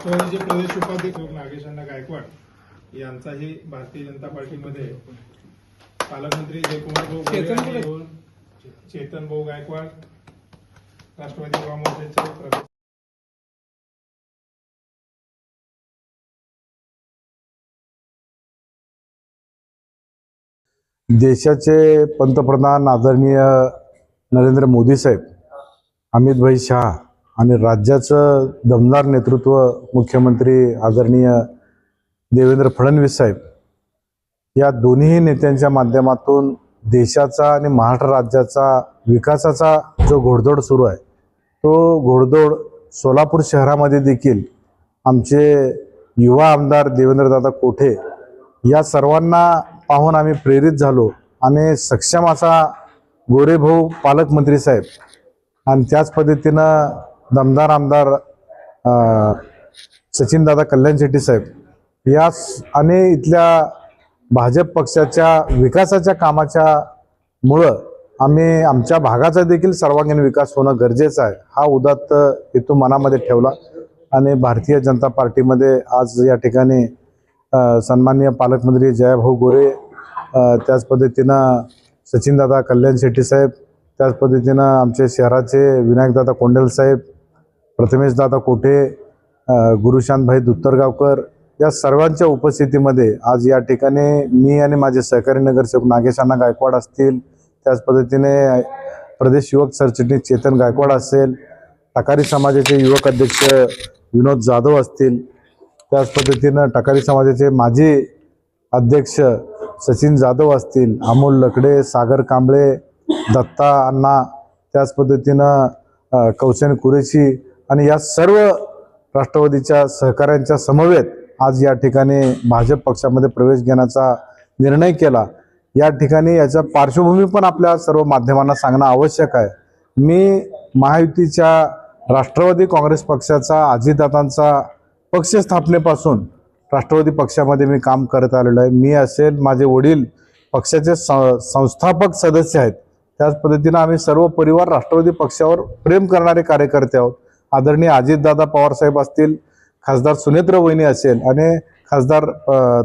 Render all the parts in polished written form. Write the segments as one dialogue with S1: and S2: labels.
S1: राष्ट्रवादीचे प्रदेश उपाध्यक्ष नागेशांना गायकवाड यांचाही भारतीय जनता पार्टीमध्ये पालकमंत्री जयकुमार भाऊ चेतन भाऊ गायकवाड राष्ट्रवादी युवा मोर्चाचे प्रदेश
S2: देशाचे पंतप्रधान आदरणीय नरेंद्र मोदी साहेब, अमित भाई शाह आणि राज्याचं दमदार नेतृत्व मुख्यमंत्री आदरणीय देवेंद्र फडणवीस साहेब या दोन्ही नेत्यांच्या माध्यमातून देशाचा आणि महाराष्ट्र राज्याचा विकासाचा जो घोडदौड सुरू आहे तो घोडदौड सोलापूर शहरामध्ये देखील आमचे युवा आमदार देवेंद्रदादा कोठे या सर्वांना पाहून आम्ही प्रेरित झालो आणि सक्षम असा गोरेभाऊ पालकमंत्री साहेब आणि त्याच पद्धतीनं दमदार आमदार सचिनदादा कल्याण शेट्टी साहेब या आणि इथल्या भाजप पक्षाच्या विकासाच्या कामाच्या मुळे आम्ही आमच्या भागाचा देखील सर्वांगीण विकास होणं गरजेचं आहे हा उदात्त हेतू मनामध्ये ठेवला आणि भारतीय जनता पार्टीमध्ये आज या ठिकाणी सन्माननीय पालकमंत्री जयभाऊ गोरे त्याच पद्धतीनं सचिनदादा कल्याण शेट्टी साहेब त्याच पद्धतीनं आमचे शहराचे विनायकदादा कोंडेल साहेब प्रथमेशदादा कोठे गुरुशांतभाई दुत्तरगावकर या सर्वांच्या उपस्थितीमध्ये आज या ठिकाणी मी आणि माझे सहकारी नगरसेवक नागेशांना गायकवाड असतील त्याच पद्धतीने प्रदेश युवक सरचिटणीस चेतन गायकवाड असेल टाकारी समाजाचे युवक अध्यक्ष विनोद जाधव असतील त्याच पद्धतीनं टाकारी समाजाचे माजी अध्यक्ष सचिन जाधव असतील अमोल लकडे सागर कांबळे दत्ता अण्णा त्याच पद्धतीनं कौशन कुरेशी आणि या सर्व राष्ट्रवादीच्या सहकाऱ्यांच्या समवेत आज या ठिकाणी भाजप पक्षामध्ये प्रवेश घेण्याचा निर्णय केला। या ठिकाणी याचा पार्श्वभूमी पण आपल्या सर्व माध्यमांना सांगणं आवश्यक आहे। मी महायुतीच्या राष्ट्रवादी काँग्रेस पक्षाचा अजितदादांचा पक्ष स्थापनेपासून राष्ट्रवादी पक्षामध्ये मी काम करत आलेलो आहे। मी असेल माझे वडील पक्षाचे संस्थापक सदस्य आहेत। त्याच पद्धतीने आम्ही सर्व परिवार राष्ट्रवादी पक्षावर प्रेम करणारे कार्यकर्ते आहोत। आदरणीय अजितदादा पवार साहेब असतील खासदार सुनेत्र वहिनी असेल आणि खासदार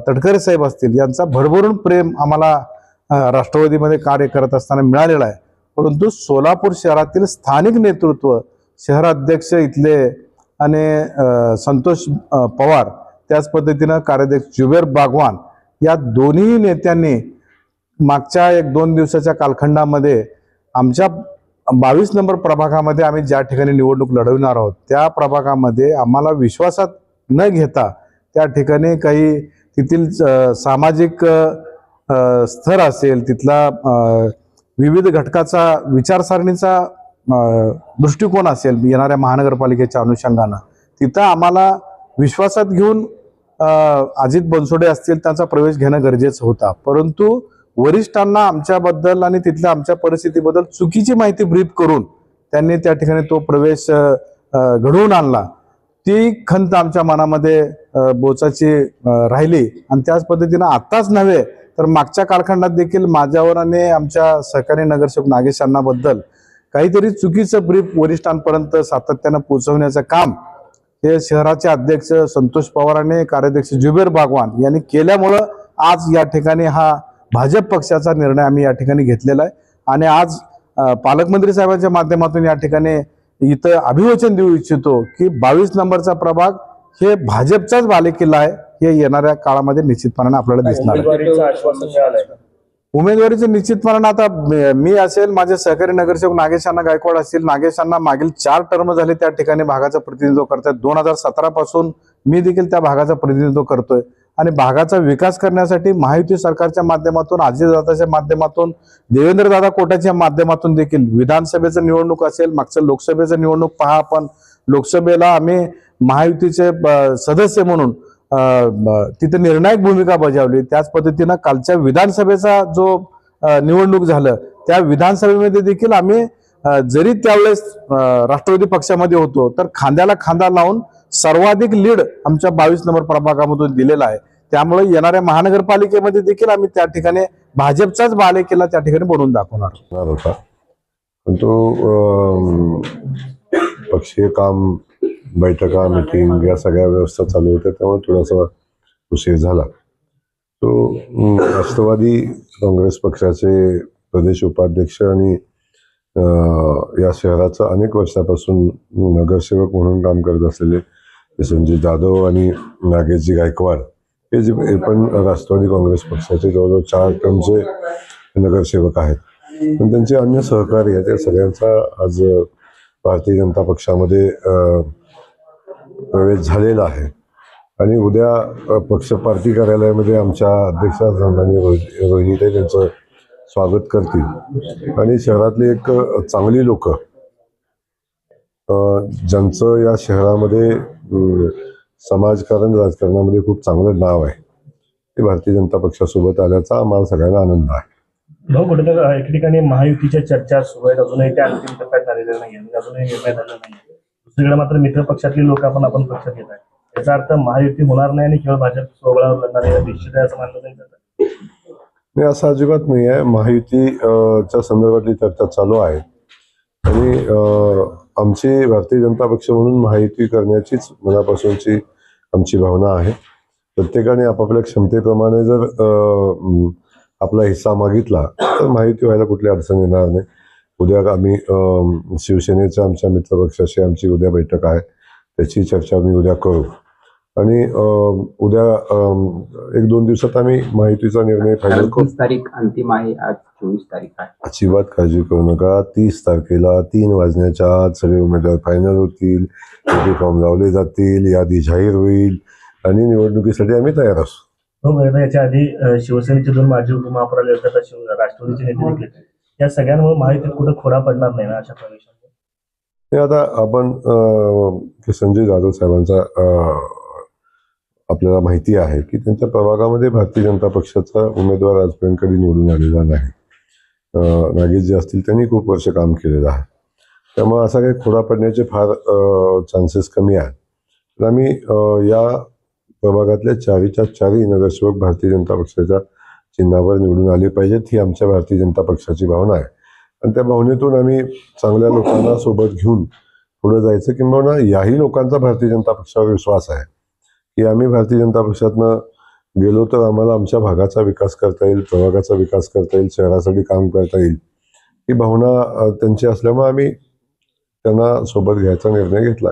S2: तडकरे साहेब असतील यांचा भरभरून प्रेम आम्हाला राष्ट्रवादीमध्ये कार्य करत असताना मिळालेला आहे। परंतु सोलापूर शहरातील स्थानिक नेतृत्व शहराध्यक्ष इथले आणि संतोष पवार त्याच पद्धतीनं कार्याध्यक्ष जुबेर बागवान या दोन्ही नेत्यांनी मागच्या 1-2 दिवसाच्या कालखंडामध्ये आमच्या 22 नंबर प्रभागामध्ये आम्ही ज्या ठिकाणी निवडणूक लढवणार आहोत त्या प्रभागामध्ये आम्हाला विश्वासात न घेता त्या ठिकाणी काही तेथील सामाजिक स्तर असेल तिथला विविध घटकाचा विचारसरणीचा दृष्टिकोन असेल येणाऱ्या महानगरपालिकेच्या अनुषंगानं तिथं आम्हाला विश्वासात घेऊन अजित बनसोडे असतील त्यांचा प्रवेश घेणं गरजेचं होता। परंतु वरिष्ठांना आमच्याबद्दल आणि तिथल्या आमच्या परिस्थितीबद्दल चुकीची माहिती ब्रीफ करून त्यांनी त्या ठिकाणी तो प्रवेश घडवून आणला। ती खंत आमच्या मनामध्ये बोचाची राहिली आणि त्याच पद्धतीनं आताच नव्हे तर मागच्या कालखंडात देखील माझ्यावर आणि आमच्या सहकारी नगरसेवक नागेशांनाबद्दल काहीतरी चुकीचं ब्रीफ वरिष्ठांपर्यंत सातत्यानं पोहोचवण्याचं काम हे शहराचे अध्यक्ष संतोष पवार आणि कार्याध्यक्ष जुबेर बागवान यांनी केल्यामुळं आज या ठिकाणी हा भाजप पक्षाचा निर्णय आम्ही या ठिकाणी घेतलेला आहे आणि आज पालकमंत्री साहेबांच्या माध्यमातून या ठिकाणी इथं अभिवचन देऊ इच्छितो की 22 नंबरचा प्रभाग हे भाजपचाच बालेकिल्ला आहे हे येणाऱ्या काळामध्ये निश्चितपणे आपल्याला दिसणार आहे। उमेदवारीचे निश्चितपणे आता मी असेल माझे सहकारी नगरसेवक नागेशांना गायकवाड असतील नागेशांना मागील 4 टर्म झाले त्या ठिकाणी भागाचं प्रतिनिधित्व करतात। 2017 पासून मी देखील त्या भागाचं प्रतिनिधित्व करतोय आणि भागाचा विकास करण्यासाठी महायुती सरकारच्या माध्यमातून अजितदादाच्या माध्यमातून देवेंद्रदादा कोटाच्या माध्यमातून देखील विधानसभेचं निवडणूक असेल मागचं लोकसभेचं निवडणूक पहा आपण लोकसभेला आम्ही महायुतीचे सदस्य म्हणून तिथे निर्णायक भूमिका बजावली। त्याच पद्धतीनं कालच्या विधानसभेचा जो निवडणूक झालं त्या विधानसभेमध्ये देखील आम्ही जरी त्यावेळेस राष्ट्रवादी पक्षामध्ये होतो तर खांद्याला खांदा लावून सर्वाधिक लीड आमच्या 22 नंबर प्रभागामधून दिलेला आहे। त्यामुळे येणाऱ्या महानगरपालिकेमध्ये देखील आम्ही त्या ठिकाणी भाजपचाच बालेकिल्ला त्या ठिकाणी बनवून दाखवणार
S3: होता। तो पक्षीय काम बैठका मीटिंग या सगळ्या व्यवस्था चालू होत्या, त्यामुळे थोडासा उशीर झाला. तो राष्ट्रवादी काँग्रेस पक्षाचे प्रदेश उपाध्यक्ष आणि या शहराचा अनेक वर्षापासून नगरसेवक म्हणून काम करत असलेले संजय जाधव आणि नागेशजी गायकवाड हे पण राष्ट्रवादी काँग्रेस पक्षाचे जवळजवळ 4 टर्मचे नगरसेवक आहेत. पण त्यांचे अन्य सहकारी आहेत, त्या सगळ्यांचा आज भारतीय जनता पक्षामध्ये प्रवेश झालेला आहे. आणि उद्या पक्ष पार्टी कार्यालयामध्ये आमच्या अध्यक्षा रोहिणीताई त्यांचं स्वागत करतील. आणि शहरातली एक चांगली लोक ज्यांचं या शहरामध्ये समाजकारण राजकारणामध्ये खूप चांगलं नाव आहे, ते भारतीय जनता पक्षासोबत आल्याचा आम्हाला सगळ्यांना आनंद आहे.
S4: भाऊ, कुठेतरी एके ठिकाणी महायुतीच्या चर्चा सुरू आहेत, अजूनही त्या अंतिम टप्प्यात आलेल्या नाही, अजूनही निर्णय झाला नाही. दुसरीकडे मात्र मित्र पक्षातली लोक आपण पक्षात घेत आहे. याचा अर्थ महायुती होणार नाही आणि केवळ भाजप स्वबळावर लढणार आहे निश्चित आहे असं मानलं जाईल.
S3: नाही, असं अजिबात नाही आहे. महायुतीच्या संदर्भातली चर्चा चालू आहे आणि आमची भारतीय जनता पक्ष म्हणून महायुती करण्याचीच मनापासूनची आमची भावना आहे. प्रत्येकाने आपापल्या क्षमतेप्रमाणे जर आपला हिस्सा मागितला तर महायुती व्हायला कुठली अडचण येणार नाही. उद्या आम्ही शिवसेनेच्या आमच्या मित्रपक्षाशी आमची उद्या बैठक आहे, त्याची चर्चा आम्ही उद्या करू. आणि उद्या 1-2 दिवसात आम्ही महायुतीचा निर्णय फायनल करू.
S5: 30 तारीख अंतिम आहे, आज 24 तारीख आहे.
S3: अजिबात काळजी करू नका. 30 तारखेला 3 वाजण्याच्या आत सगळे उमेदवार फायनल होतील, फॉर्म लावले जातील, यादी जाहीर होईल आणि निवडणुकीसाठी आम्ही तयार असू.
S4: हो, याच्या आधी शिवसेनेचे 2 माजी उपमहापौर आले होते, आता राष्ट्रवादीचे नेते देखील. या सगळ्यांमुळे महायुतीत कुठं खोडा पडणार नाही ना अशा प्रवेशात?
S3: आता आपण संजय जाधव साहेबांचा आपल्याला माहिती आहे की त्यांच्या प्रभागामध्ये भारतीय जनता पक्षाचा उमेदवार आजपर्यंत कधी निवडून आलेला नाही. नागेश जे असतील त्यांनी खूप वर्ष काम केलेलं आहे, त्यामुळे असा काही खोडा पडण्याचे फार चान्सेस कमी आहेत. तर आम्ही या प्रभागातल्या 4च्या 4 नगरसेवक भारतीय जनता पक्षाच्या चिन्हावर निवडून आले पाहिजेत, ही आमच्या भारतीय जनता पक्षाची भावना आहे. आणि त्या भावनेतून आम्ही चांगल्या लोकांना सोबत घेऊन पुढे जायचं, किंबहुना याही लोकांचा भारतीय जनता पक्षावर विश्वास आहे की आम्ही भारतीय जनता पक्षातनं गेलो तर आम्हाला आमच्या भागाचा विकास करता येईल, प्रभागाचा विकास करता येईल, शहरासाठी काम करता येईल, ही भावना त्यांची असल्यामुळे आम्ही त्यांना सोबत घ्यायचा निर्णय घेतला.